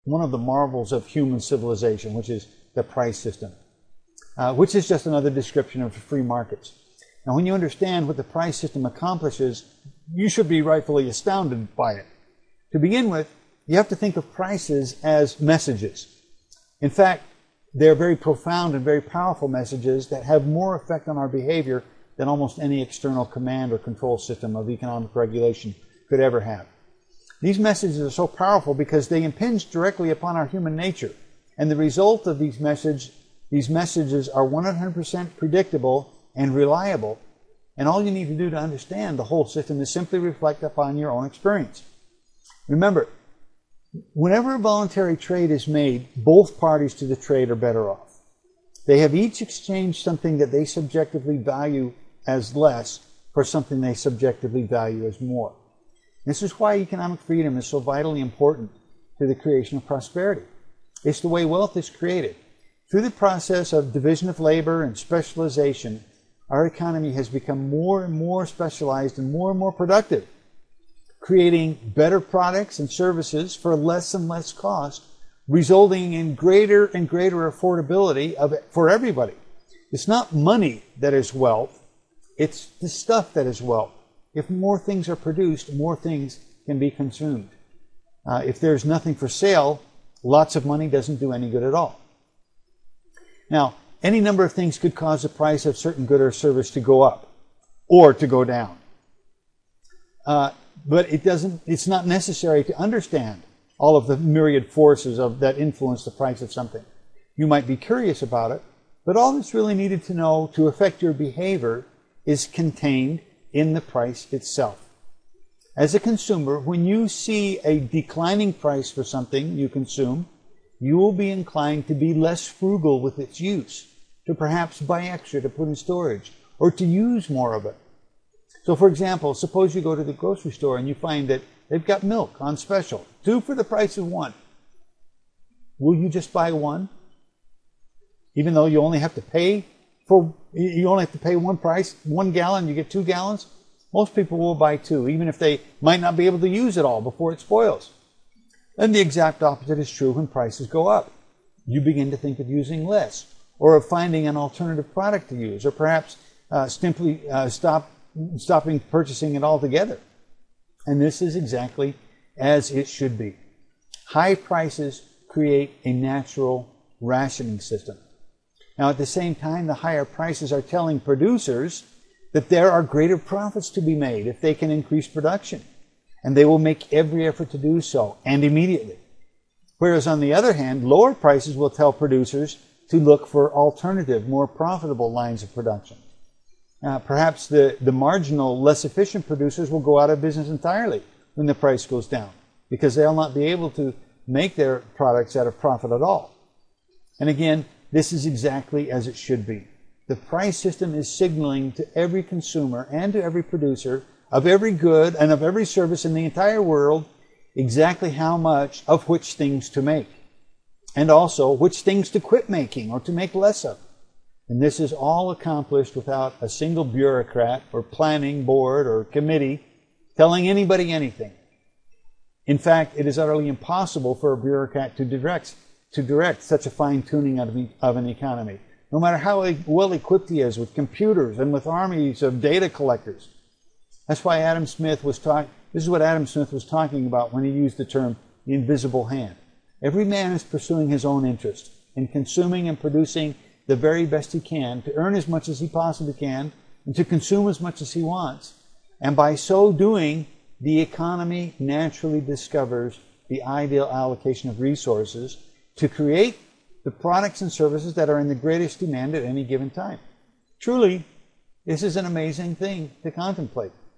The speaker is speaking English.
one of the marvels of human civilization, which is the price system, which is just another description of free markets. Now, when you understand what the price system accomplishes, you should be rightfully astounded by it. To begin with, you have to think of prices as messages. In fact, they're very profound and very powerful messages that have more effect on our behavior than almost any external command or control system of economic regulation could ever have. These messages are so powerful because they impinge directly upon our human nature. And the result of these messages are 100% predictable and reliable. And all you need to do to understand the whole system is simply reflect upon your own experience. Remember, whenever a voluntary trade is made, both parties to the trade are better off. They have each exchanged something that they subjectively value as less for something they subjectively value as more. This is why economic freedom is so vitally important to the creation of prosperity. It's the way wealth is created. Through the process of division of labor and specialization, our economy has become more and more specialized and more productive, creating better products and services for less and less cost, resulting in greater and greater affordability for everybody. It's not money that is wealth, it's the stuff that is wealth. If more things are produced, more things can be consumed. If there's nothing for sale, lots of money doesn't do any good at all. Now, any number of things could cause the price of certain good or service to go up or to go down. But it's not necessary to understand all of the myriad forces that influence the price of something. You might be curious about it, but all that's really needed to know to affect your behavior is contained in the price itself. As a consumer, when you see a declining price for something you consume, you will be inclined to be less frugal with its use, to perhaps buy extra to put in storage, or to use more of it. So, for example, suppose you go to the grocery store and you find that they've got milk on special, 2 for the price of 1. Will you just buy 1? Even though you only have to pay one price, 1 gallon, you get 2 gallons? Most people will buy 2, even if they might not be able to use it all before it spoils. And the exact opposite is true when prices go up. You begin to think of using less, or of finding an alternative product to use, or perhaps simply stopping purchasing it altogether. And this is exactly as it should be. High prices create a natural rationing system. Now, at the same time, the higher prices are telling producers that there are greater profits to be made if they can increase production. And they will make every effort to do so, and immediately. Whereas, on the other hand, lower prices will tell producers to look for alternative, more profitable lines of production. Perhaps the marginal, less efficient producers will go out of business entirely when the price goes down, because they'll not be able to make their products at a profit at all. And again, this is exactly as it should be. The price system is signaling to every consumer and to every producer of every good and of every service in the entire world exactly how much of which things to make, and also which things to quit making or to make less of. And this is all accomplished without a single bureaucrat or planning board or committee telling anybody anything. In fact, it is utterly impossible for a bureaucrat to direct such a fine-tuning of an economy, no matter how well equipped he is with computers and with armies of data collectors. That's why this is what Adam Smith was talking about when he used the term the invisible hand. Every man is pursuing his own interest in consuming and producing the very best he can, to earn as much as he possibly can, and to consume as much as he wants. And by so doing, the economy naturally discovers the ideal allocation of resources to create the products and services that are in the greatest demand at any given time. Truly, this is an amazing thing to contemplate.